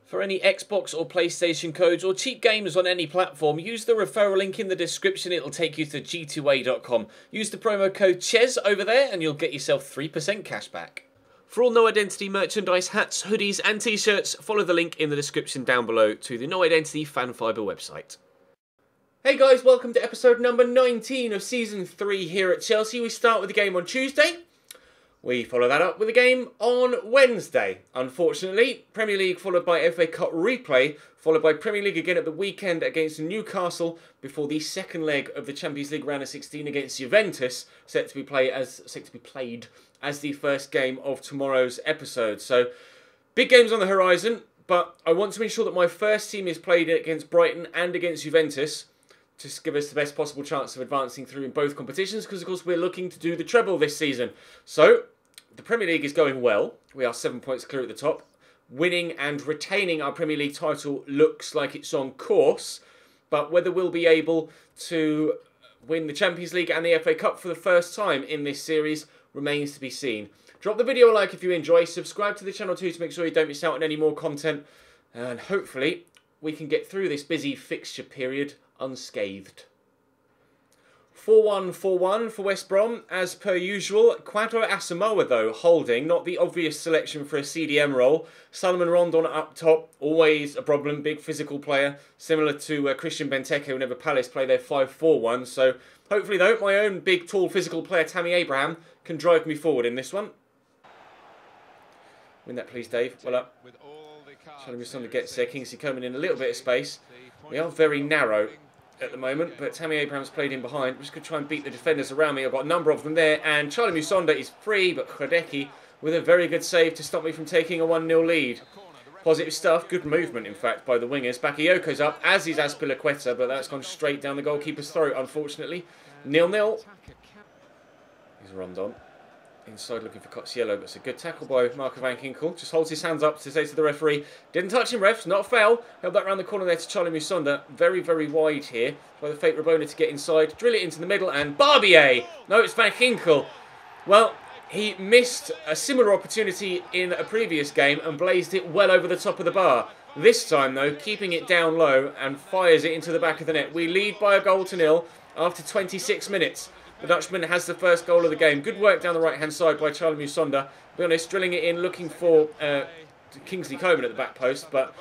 For any Xbox or PlayStation codes or cheap games on any platform, use the referral link in the description. It'll take you to g2a.com. Use the promo code CHES over there and you'll get yourself 3% cash back. For all No Identity merchandise, hats, hoodies and t-shirts, follow the link in the description down below to the No Identity Fan Fibre website. Hey guys, welcome to episode number 19 of Season 3 here at Chelsea. We start with the game on Tuesday. We follow that up with a game on Wednesday. Unfortunately, Premier League followed by FA Cup replay, followed by Premier League again at the weekend against Newcastle before the second leg of the Champions League round of 16 against Juventus, set to be played as the first game of tomorrow's episode. So, big games on the horizon, but I want to ensure that my first team is played against Brighton and against Juventus, to give us the best possible chance of advancing through in both competitions, because of course we're looking to do the treble this season. So, the Premier League is going well. We are 7 points clear at the top. Winning and retaining our Premier League title looks like it's on course, but whether we'll be able to win the Champions League and the FA Cup for the first time in this series remains to be seen. Drop the video a like if you enjoy, subscribe to the channel too to make sure you don't miss out on any more content, and hopefully we can get through this busy fixture period unscathed. 4-1-4-1 for West Brom, as per usual. Kwadwo Asamoah, though, holding, not the obvious selection for a CDM role. Salomon Rondon up top, always a problem, big physical player, similar to Christian Benteke whenever Palace play their 5-4-1. So, hopefully, though, my own big, tall, physical player, Tammy Abraham, can drive me forward in this one. Win that, please, Dave. Well up. Trying to something to get there. Kingsley Coman in a little bit of space. We are very narrow at the moment, but Tammy Abraham's played in behind. I'm just going to try and beat the defenders around me. I've got a number of them there, and Charlie Musonda is free, but Hradecky with a very good save to stop me from taking a 1-0 lead. Positive stuff, good movement in fact by the wingers. Bakayoko's up, as is Azpilicueta, but that's gone straight down the goalkeeper's throat, unfortunately. 0-0. He's Rondon. Inside looking for Cotsiello, but it's a good tackle by Marco Van Ginkel. Just holds his hands up to say to the referee, didn't touch him, refs, not a foul. Held that round the corner there to Charlie Musonda. Very, very wide here. By the fake Rabona to get inside. Drill it into the middle, and Barbier! No, it's Van Ginkel. Well, he missed a similar opportunity in a previous game and blazed it well over the top of the bar. This time, though, keeping it down low and fires it into the back of the net. We lead by a goal to nil after 26 minutes. The Dutchman has the first goal of the game. Good work down the right-hand side by Charlie Musonda. To be honest, drilling it in, looking for Kingsley Coman at the back post. But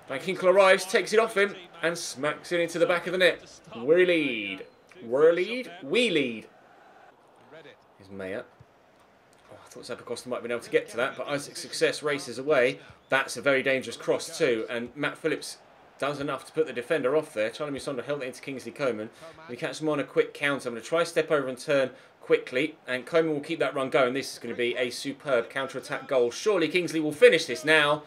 Van Ginkel arrives, takes it off him, and smacks it into the back of the net. We lead. We lead. Here's Mayer. Oh, I thought Zappacosta might have been able to get to that, but Isaac Success races away. That's a very dangerous cross too, and Matt Phillips does enough to put the defender off there. Charlie Musonda held it into Kingsley Coman. We catch him on a quick counter. I'm going to try step over and turn quickly, and Coman will keep that run going. This is going to be a superb counter-attack goal. Surely Kingsley will finish this now.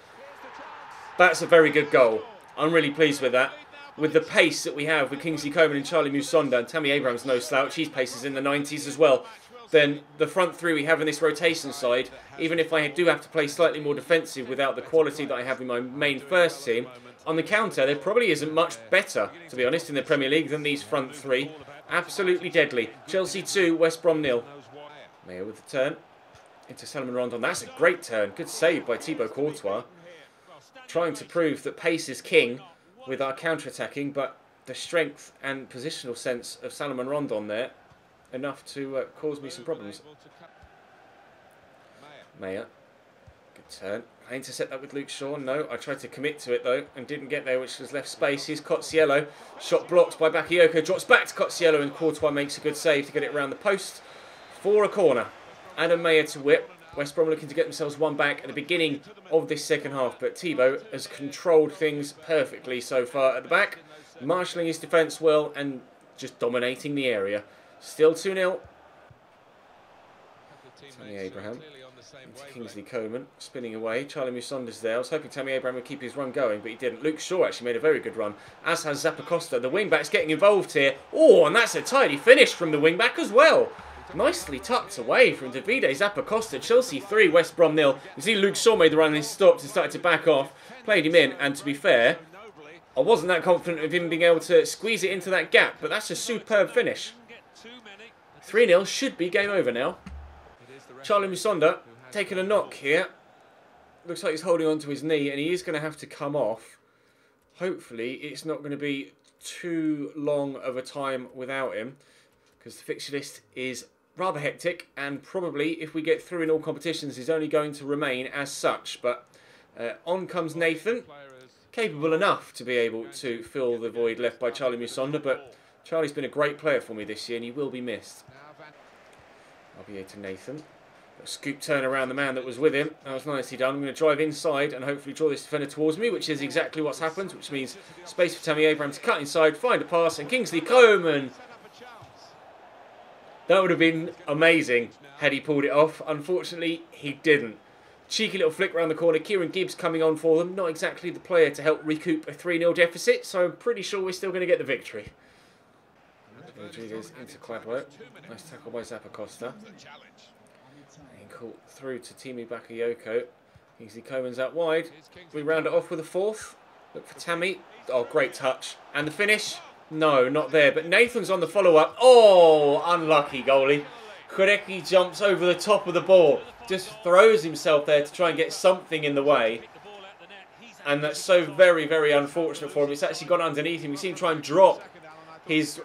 That's a very good goal. I'm really pleased with that. With the pace that we have with Kingsley Coman and Charlie Musonda, and Tammy Abraham's no slouch, his pace is in the 90s as well. Then the front three we have in this rotation side, even if I do have to play slightly more defensive without the quality that I have in my main first team, on the counter there probably isn't much better, to be honest, in the Premier League than these front three. Absolutely deadly. Chelsea 2, West Brom 0. Mayer with the turn into Salomon Rondon. That's a great turn. Good save by Thibaut Courtois. Trying to prove that pace is king with our counter-attacking, but the strength and positional sense of Salomon Rondon there, enough to cause me some problems. Mayer. Good turn. I intercept that with Luke Shaw. No, I tried to commit to it though and didn't get there, which has left space. Here's Cotsiello. Shot blocked by Bakayoko. Drops back to Cotsiello and Courtois makes a good save to get it around the post for a corner. Adam Mayer to whip. West Brom looking to get themselves one back at the beginning of this second half, but Thibaut has controlled things perfectly so far at the back, marshalling his defence well and just dominating the area. Still 2-0. Tammy Abraham into Kingsley Coman, spinning away. Charlie Musonda's there. I was hoping Tammy Abraham would keep his run going, but he didn't. Luke Shaw actually made a very good run, as has Zappacosta. The wing-back's getting involved here. Oh, and that's a tidy finish from the wing-back as well. Nicely tucked away from Davide Zappacosta. Chelsea 3, West Brom 0. You see Luke Shaw made the run and he stopped and started to back off. Played him in, and to be fair, I wasn't that confident of him being able to squeeze it into that gap, but that's a superb finish. 3-0, should be game over now. Charlie Musonda taking a knock here. looks like he's holding on to his knee, and he is going to have to come off. Hopefully, it's not going to be too long of a time without him, because the fixture list is rather hectic, and probably, if we get through in all competitions, is only going to remain as such. But on comes Nathan, capable enough to be able to fill the void left by Charlie Musonda, but Charlie's been a great player for me this year, and he will be missed. RBA to Nathan. A scoop turn around the man that was with him. That was nicely done. I'm going to drive inside and hopefully draw this defender towards me, which is exactly what's happened, which means space for Tammy Abraham to cut inside, find a pass, and Kingsley Coman. That would have been amazing had he pulled it off. Unfortunately, he didn't. Cheeky little flick around the corner. Kieran Gibbs coming on for them. Not exactly the player to help recoup a 3-0 deficit, so I'm pretty sure we're still going to get the victory. Rodriguez into Cladwell. Nice tackle by Zappacosta. Caught through to Timi Bakayoko. Kingsley Coman's out wide. We round it off with a fourth. Look for Tammy. Oh, great touch. And the finish? No, not there. But Nathan's on the follow-up. Oh, unlucky goalie. Kureki jumps over the top of the ball. Just throws himself there to try and get something in the way. And that's so very, very unfortunate for him. It's actually gone underneath him. We see him try and drop his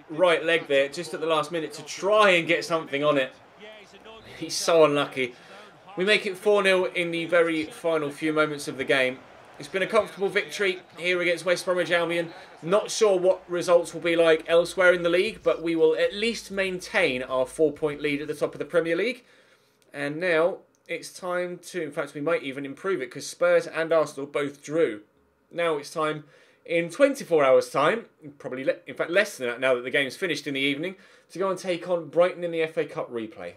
right leg there just at the last minute to try and get something on it. He's so unlucky. We make it 4-0 in the very final few moments of the game. It's been a comfortable victory here against West Bromwich Albion. Not sure what results will be like elsewhere in the league, but we will at least maintain our 4-point lead at the top of the Premier League. And now it's time to, in fact, we might even improve it because Spurs and Arsenal both drew. Now it's time, in 24 hours' time, probably in fact less than that now that the game's finished in the evening, to go and take on Brighton in the FA Cup replay.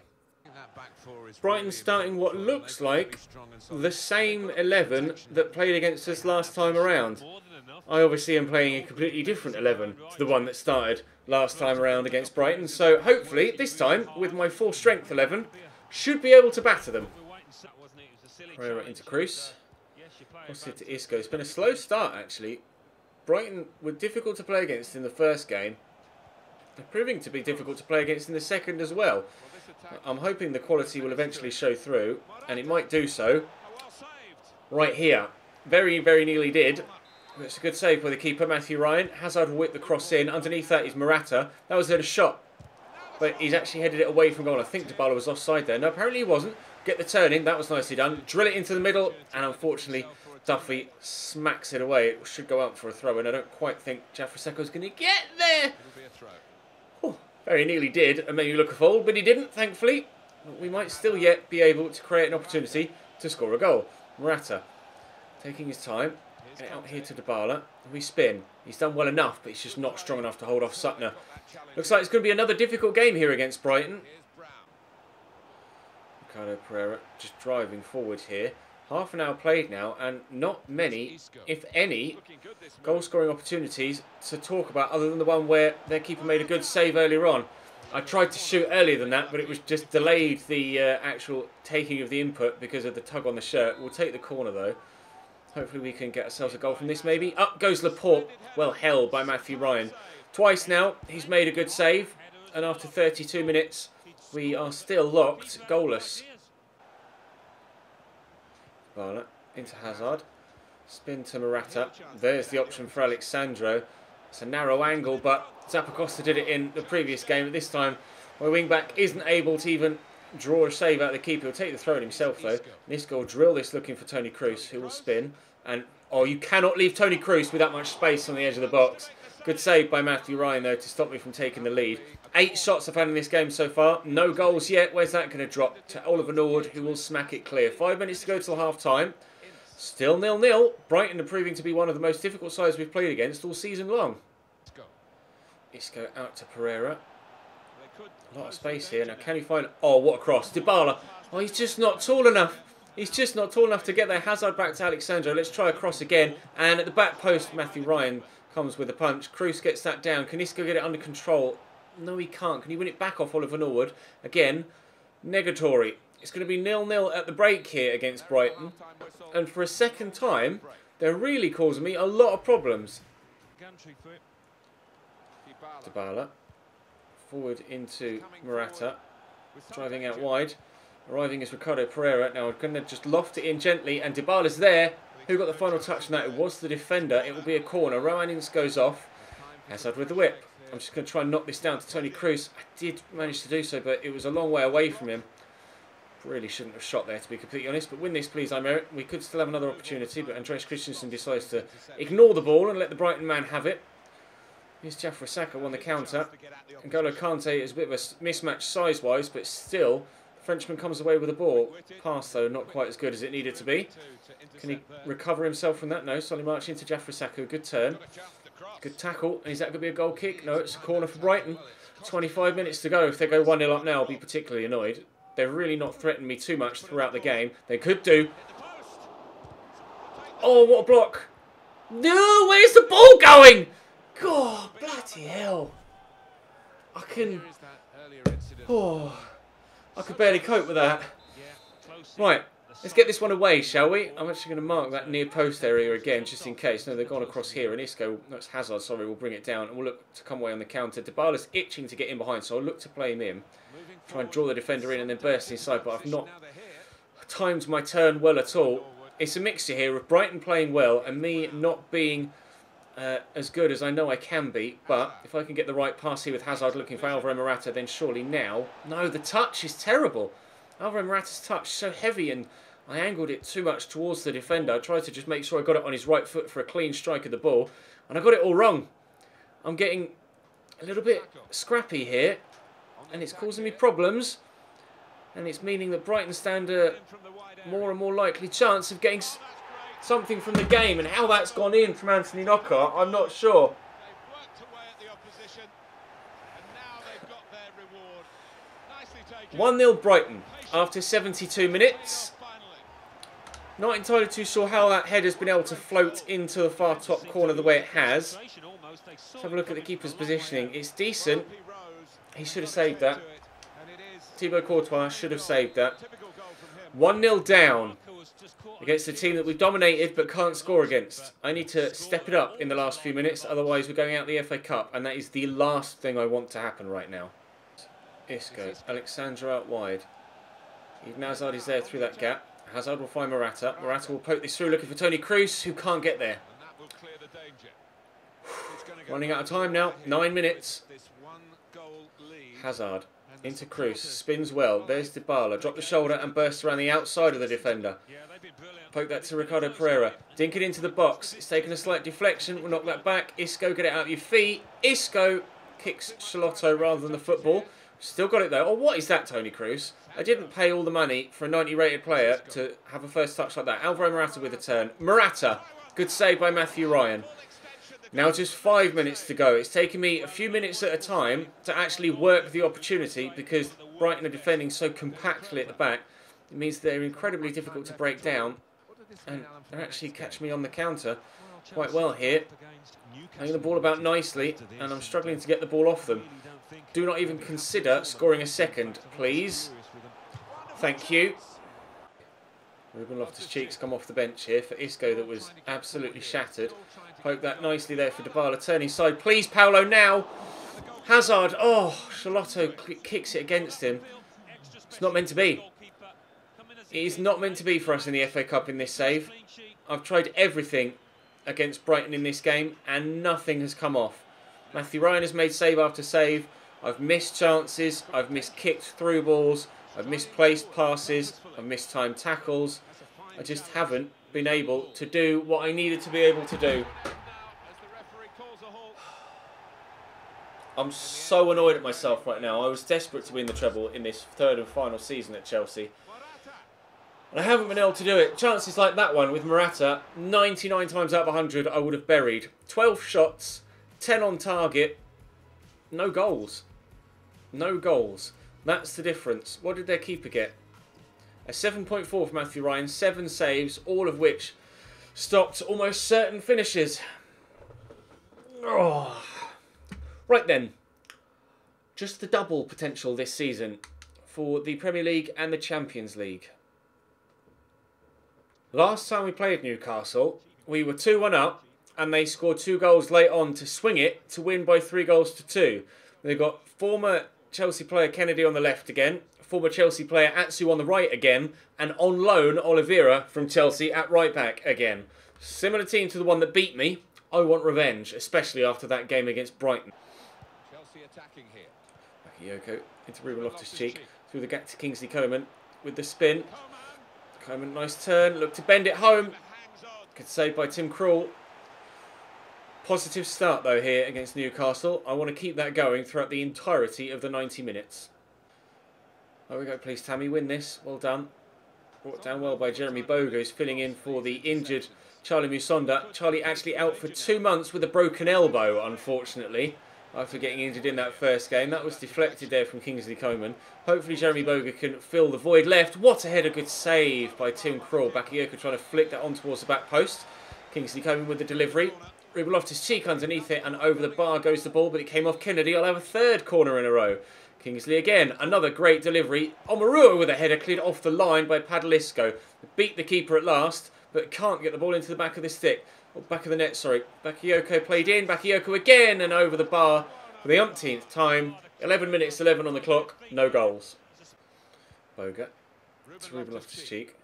Brighton starting what looks like the same 11 that played against us last time around. I obviously am playing a completely different 11 to the one that started last time around against Brighton. So hopefully this time with my full strength 11 should be able to batter them. Pereira into Cruz. Cross it to Isco. It's been a slow start actually. Brighton were difficult to play against in the first game. They're proving to be difficult to play against in the second as well. I'm hoping the quality will eventually show through, and it might do so right here. Very, very nearly did. It's a good save by the keeper, Matthew Ryan. Hazard will whip the cross in. Underneath that is Morata. That was a shot, but he's actually headed it away from goal. I think Dybala was offside there. No, apparently he wasn't. Get the turn in. That was nicely done. Drill it into the middle, and unfortunately Duffy smacks it away. It should go out for a throw, and I don't quite think Jafraseko's going to get there. Very nearly did, and made me look a fool, but he didn't, thankfully. We might still yet be able to create an opportunity to score a goal. Morata taking his time, get out here to Dybala. We spin. He's done well enough, but he's just not strong enough to hold off Sutner. Looks like it's going to be another difficult game here against Brighton. Ricardo Pereira just driving forward here. Half an hour played now, and not many, if any, goal-scoring opportunities to talk about other than the one where their keeper made a good save earlier on. I tried to shoot earlier than that, but it was just delayed the actual taking of the input because of the tug on the shirt. We'll take the corner, though. Hopefully we can get ourselves a goal from this, maybe. Up goes Laporte. Well held by Matthew Ryan. Twice now, he's made a good save, and after 32 minutes, we are still locked, goalless. Into Hazard, spin to Morata. There's the option for Alexandro. It's a narrow angle, but Zappacosta did it in the previous game. At this time, my wing-back isn't able to even draw a save out of the keeper. He'll take the throw in himself, though. Isco will drill this looking for Toni Kroos, who will spin. And, oh, you cannot leave Toni Kroos with that much space on the edge of the box. Good save by Matthew Ryan, though, to stop me from taking the lead. 8 shots I've had in this game so far. No goals yet. Where's that going to drop? To Oliver Norwood, who will smack it clear. 5 minutes to go till half-time. Still 0-0. Brighton are proving to be one of the most difficult sides we've played against all season long. Isco out to Pereira. A lot of space here. Now, can he find... Oh, what a cross. Dybala. Oh, he's just not tall enough. He's just not tall enough to get there. Hazard back to Alexandro. Let's try a cross again. And at the back post, Matthew Ryan comes with a punch. Kroos gets that down. Can Isco get it under control? No, he can't. Can he win it back off Oliver Norwood? Again, negatory. It's going to be 0-0 at the break here against Brighton. And for a second time, they're really causing me a lot of problems. Dybala. Forward into Morata. Driving out wide. Arriving is Ricardo Pereira. Now, I'm going to just loft it in gently, and Dybala's there. Who got the final touch on that? It was the defender. It will be a corner. Rowan Ince goes off. Hazard with the whip. I'm just going to try and knock this down to Toni Kroos. I did manage to do so, but it was a long way away from him. Really shouldn't have shot there, to be completely honest. But win this, please, I merit. We could still have another opportunity, but Andreas Christensen decides to ignore the ball and let the Brighton man have it. Here's Jafra Saka on the counter. N'Golo Kante is a bit of a mismatch size-wise, but still, the Frenchman comes away with the ball. Pass, though, not quite as good as it needed to be. Can he recover himself from that? No. Solly marching into Jafra Saka. Good turn. Good tackle. And is that going to be a goal kick? No, it's a corner for Brighton. 25 minutes to go. If they go 1-0 up now, I'll be particularly annoyed. They've really not threatened me too much throughout the game. They could do. Oh, what a block. No, where's the ball going? God, bloody hell. I can barely cope with that. Right, let's get this one away, shall we? I'm actually going to mark that near post area again, just in case. No, they've gone across here, and Isco, no, it's Hazard, sorry, we'll bring it down, and we'll look to come away on the counter. Dybala's itching to get in behind, so I'll look to play him in. Try and draw the defender in and then burst inside, but I've not timed my turn well at all. It's a mixture here of Brighton playing well and me not being as good as I know I can be. But if I can get the right pass here with Hazard looking for Alvaro Morata, then surely now... No, the touch is terrible. Alvaro Morata's touch is so heavy, and I angled it too much towards the defender. I tried to just make sure I got it on his right foot for a clean strike of the ball, and I got it all wrong. I'm getting a little bit scrappy here, and it's causing me problems, and it's meaning that Brighton stand a more and more likely chance of getting something from the game, and how that's gone in from Anthony Knockaert, I'm not sure. 1-0 Brighton after 72 minutes. Not entirely too sure how that header's been able to float into the far top corner the way it has. Let's have a look at the keeper's positioning. It's decent. He should have saved that. Thibaut Courtois should have saved that. 1-0 down against a team that we've dominated but can't score against. I need to step it up in the last few minutes, otherwise we're going out the FA Cup, and that is the last thing I want to happen right now. Isco, Alexandra out wide. Eden Hazard is there through that gap. Hazard will find Morata. Morata will poke this through looking for Toni Kroos, who can't get there. Running out of time now, 9 minutes. Hazard into Kroos, spins well, there's Dybala, drop the shoulder and bursts around the outside of the defender. Poke that to Ricardo Pereira, dink it into the box, it's taken a slight deflection, we'll knock that back. Isco, get it out of your feet. Isco kicks Shalotto rather than the football. Still got it though. Oh, what is that, Toni Kroos? I didn't pay all the money for a 90 rated player to have a first touch like that. Alvaro Morata with a turn. Morata, good save by Matthew Ryan. Now just 5 minutes to go. It's taken me a few minutes at a time to actually work the opportunity because Brighton are defending so compactly at the back. It means they're incredibly difficult to break down, and they actually catch me on the counter quite well here. Playing the ball about nicely, and I'm struggling to get the ball off them. Do not even consider scoring a second, please. Thank you. Ruben Loftus-Cheek's come off the bench here for Isco that was absolutely shattered. Poke that nicely there for Dybala. Turning side, please, Paolo, now. Hazard, oh, Shalotto kicks it against him. It's not meant to be. It is not meant to be for us in the FA Cup in this save. I've tried everything against Brighton in this game and nothing has come off. Matthew Ryan has made save after save. I've missed chances. I've missed kicked through balls. I've misplaced passes. I've missed timed tackles. I just haven't been able to do what I needed to be able to do. I'm so annoyed at myself right now. I was desperate to win the treble in this third and final season at Chelsea. And I haven't been able to do it. Chances like that one with Morata, 99 times out of 100 I would have buried. 12 shots, 10 on target, no goals. No goals. That's the difference. What did their keeper get? A 7.4 for Matthew Ryan, 7 saves, all of which stopped almost certain finishes. Oh. Right then, just the double potential this season for the Premier League and the Champions League. Last time we played Newcastle, we were 2-1 up and they scored 2 goals late on to swing it to win by 3 goals to 2. They've got former Chelsea player Kennedy on the left again, former Chelsea player Atsu on the right again, and on loan Oliveira from Chelsea at right back again. Similar team to the one that beat me. I want revenge, especially after that game against Brighton. Chelsea attacking here. Bakayoko into Ruben Loftus-Cheek, through the gap to Kingsley Coman with the spin. Coman, nice turn, look to bend it home. Good save by Tim Krul. Positive start though here against Newcastle. I want to keep that going throughout the entirety of the 90 minutes. There we go, please Tammy, win this. Well done. Brought down well by Jeremy Boga, who's filling in for the injured Charlie Musonda. Charlie actually out for 2 months with a broken elbow, unfortunately, after getting injured in that first game. That was deflected there from Kingsley Coman. Hopefully Jeremy Boga can fill the void left. What a header, good save by Tim Krul. Bakayoko trying to flick that on towards the back post. Kingsley Coman with the delivery. Ruben Loftus-Cheek underneath it, and over the bar goes the ball, but it came off Kennedy. I'll have a third corner in a row. Kingsley again, another great delivery. Omarua with a header cleared off the line by Padalisco. Beat the keeper at last, but can't get the ball into the back of the stick. Or back of the net, sorry. Bakayoko played in. Bakayoko again, and over the bar for the umpteenth time. 11 minutes, 11 on the clock. No goals. Boga to Ruben Loftus-Cheek.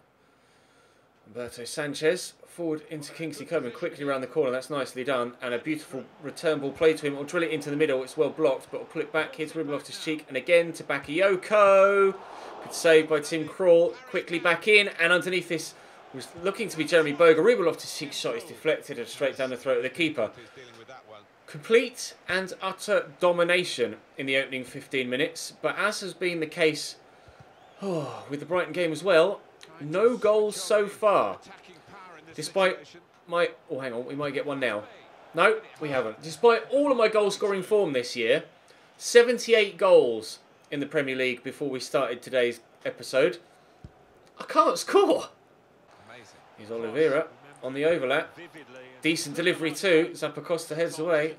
Roberto Sanchez forward into Kingsley Coman, quickly around the corner. That's nicely done, and a beautiful return ball play to him. Or drill it into the middle. It's well blocked, but we'll pull it back. Here's Ruben Loftus-Cheek, and again to Bakayoko. Good save by Tim Krul. Quickly back in, and underneath this was looking to be Jeremy Boga. Ruben Loftus-Cheek's shot is deflected and straight down the throat of the keeper. Complete and utter domination in the opening 15 minutes, but as has been the case with the Brighton game as well, no goals so far. Despite my... Oh, hang on, we might get one now. No, we haven't. Despite all of my goal-scoring form this year, 78 goals in the Premier League before we started today's episode, I can't score. Here's Oliveira on the overlap. Decent delivery too. Zappacosta heads away.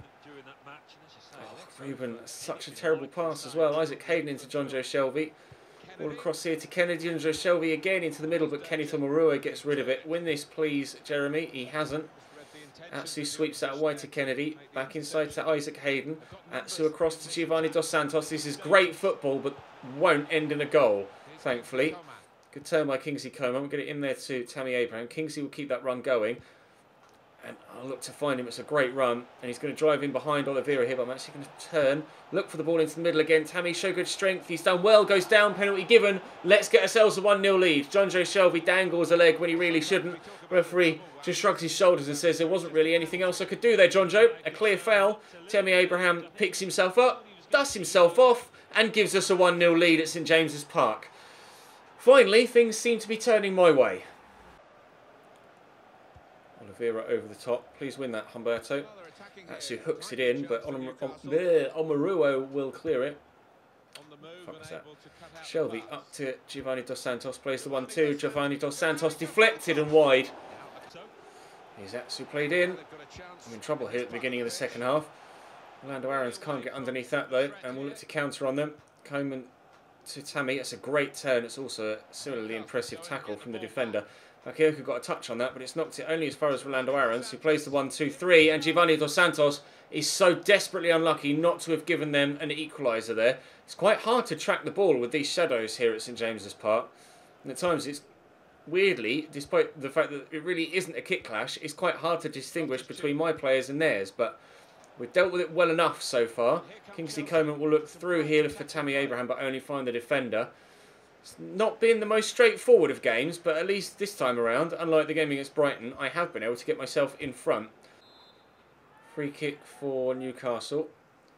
Oh, Ruben, such a terrible pass as well. Isaac Hayden into John Joe Shelvey. All across here to Kennedy. John Joe Shelvey again into the middle, but Kenny Tomarua gets rid of it. Win this, please, Jeremy. He hasn't. Atsu sweeps that wide to Kennedy. Back inside to Isaac Hayden. Atsu across to Giovanni Dos Santos. This is great football, but won't end in a goal, thankfully. Good turn by Kingsley Coman. We'll get it in there to Tammy Abraham. Kingsley will keep that run going. And I'll look to find him. It's a great run. And he's going to drive in behind Oliveira here, but I'm actually going to turn. Look for the ball into the middle again. Tammy, show good strength. He's done well. Goes down. Penalty given. Let's get ourselves a 1-0 lead. John Joe Shelvey dangles a leg when he really shouldn't. Referee just shrugs his shoulders and says there wasn't really anything else I could do there, John Joe. A clear foul. Tammy Abraham picks himself up, dusts himself off, and gives us a 1-0 lead at St James's Park. Finally, things seem to be turning my way. Oliveira over the top. Please win that, Humberto. Atsu hooks it in, but Omarua will clear it. What was that? Shelvey up to Giovanni Dos Santos. Plays the 1-2. Giovanni Dos Santos deflected and wide. Here's Atsu played in. I'm in trouble here at the beginning of the second half. Orlando Aarons can't get underneath that though, and we'll look to counter on them. Coman to Tammy. That's a great turn. It's also a similarly impressive tackle from the defender. Bakayoko got a touch on that, but it's knocked it only as far as Orlando Aarons, who plays the 1-2-3, and Giovanni Dos Santos is so desperately unlucky not to have given them an equaliser there. It's quite hard to track the ball with these shadows here at St James's Park, and at times it's weirdly, despite the fact that it really isn't a kick clash, it's quite hard to distinguish between my players and theirs, but we've dealt with it well enough so far. Kingsley Coman will look through here for Tammy Abraham, but only find the defender. It's not been the most straightforward of games, but at least this time around, unlike the game against Brighton, I have been able to get myself in front. Free kick for Newcastle.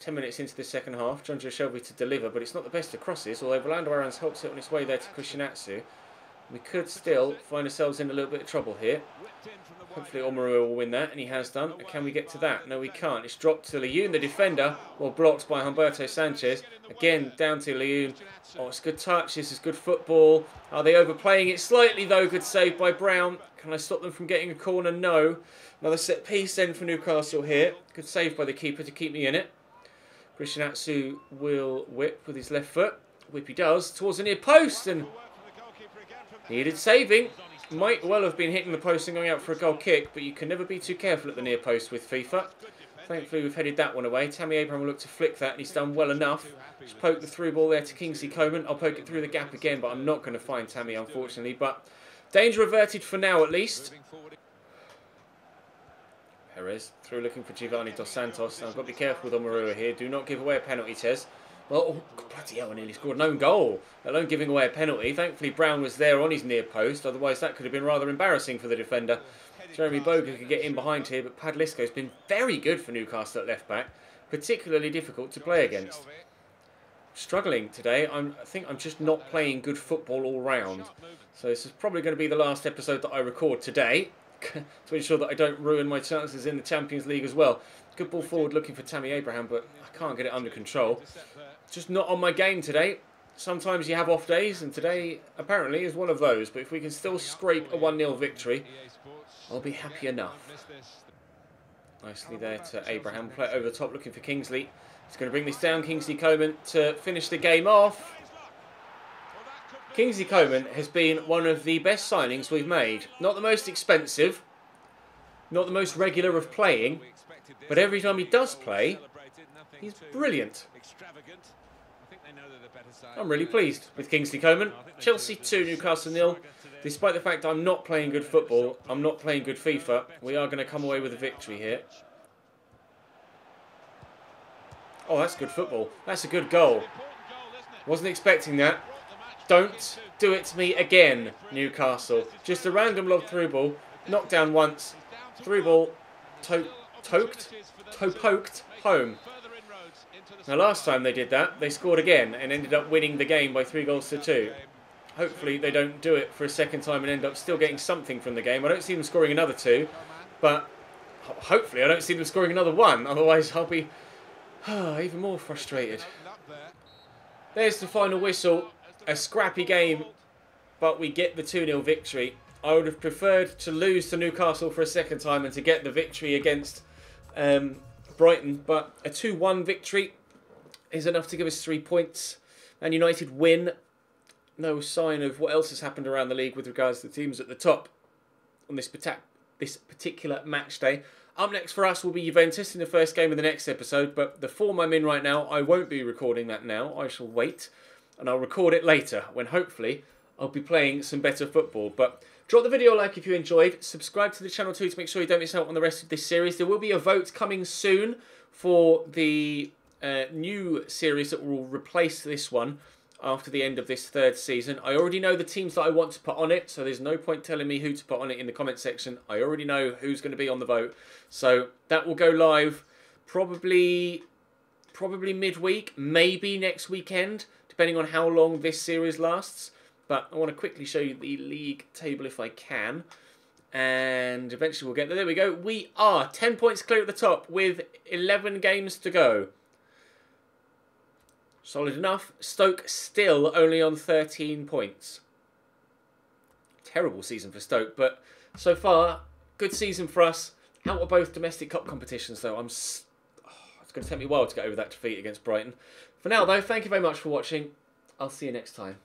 10 minutes into the second half. John Joe Shelvey to deliver, but it's not the best of crosses, although Orlando Aarons helps it on its way there to Christian Atsu. We could still find ourselves in a little bit of trouble here. Hopefully Omarua will win that, and he has done. Can we get to that? No, we can't. It's dropped to Leyoun, the defender, well blocked by Humberto Sanchez. Again, down to Leyoun. Oh, it's a good touch. This is good football. Are they overplaying it slightly, though? Good save by Brown. Can I stop them from getting a corner? No. Another set piece then for Newcastle here. Good save by the keeper to keep me in it. Christian Atsu will whip with his left foot. Whip he does towards the near post, and needed saving. Might well have been hitting the post and going out for a goal kick, but you can never be too careful at the near post with FIFA. Thankfully, we've headed that one away. Tammy Abraham will look to flick that, and he's done well enough. Just poke the through ball there to Kingsley Coman. I'll poke it through the gap again, but I'm not going to find Tammy, unfortunately. But danger averted for now, at least. Perez through looking for Giovanni Dos Santos. Now, I've got to be careful with Omarua here. Do not give away a penalty, Tez. Well, oh, bloody hell, I nearly scored an own goal, let alone giving away a penalty. Thankfully, Brown was there on his near post. Otherwise, that could have been rather embarrassing for the defender. Jeremy Boga could get in behind here, but Padlisco's been very good for Newcastle at left-back. Particularly difficult to play against. Struggling today. I think I'm just not playing good football all round. So this is probably going to be the last episode that I record today, to ensure that I don't ruin my chances in the Champions League as well. Good ball forward looking for Tammy Abraham, but I can't get it under control. Just not on my game today. Sometimes you have off days, and today apparently is one of those. But if we can still scrape a 1-0 victory, I'll be happy enough. Nicely there to Abraham. Play it over the top looking for Kingsley. He's going to bring this down. Kingsley Coman to finish the game off. Kingsley Coman has been one of the best signings we've made. Not the most expensive, not the most regular of playing, but every time he does play, he's brilliant. I'm really pleased with Kingsley Coman. Chelsea 2, Newcastle 0. Despite the fact I'm not playing good football, I'm not playing good FIFA, we are going to come away with a victory here. Oh, that's good football. That's a good goal. Wasn't expecting that. Don't do it to me again, Newcastle. Just a random lob through ball. Knocked down once. Through ball. Poked home. Now, last time they did that, they scored again and ended up winning the game by 3-2. Hopefully they don't do it for a second time and end up still getting something from the game. I don't see them scoring another 2, but hopefully I don't see them scoring another 1. Otherwise I'll be even more frustrated. There's the final whistle. A scrappy game, but we get the 2-0 victory. I would have preferred to lose to Newcastle for a second time and to get the victory against Brighton, but a 2-1 victory is enough to give us 3 points. Man United win. No sign of what else has happened around the league with regards to the teams at the top on this particular match day. Up next for us will be Juventus in the first game of the next episode, but the form I'm in right now, I won't be recording that now. I shall wait, and I'll record it later when hopefully I'll be playing some better football. But drop the video a like if you enjoyed. Subscribe to the channel too to make sure you don't miss out on the rest of this series. There will be a vote coming soon for the new series that will replace this one after the end of this 3rd season. I already know the teams that I want to put on it, so there's no point telling me who to put on it in the comment section. I already know who's going to be on the vote. So that will go live probably midweek, maybe next weekend, depending on how long this series lasts. But I want to quickly show you the league table if I can. And eventually we'll get there. There we go. We are 10 points clear at the top with 11 games to go. Solid enough. Stoke still only on 13 points. Terrible season for Stoke, but so far, good season for us. Out of both domestic cup competitions, though. It's going to take me a while to get over that defeat against Brighton. For now, though, thank you very much for watching. I'll see you next time.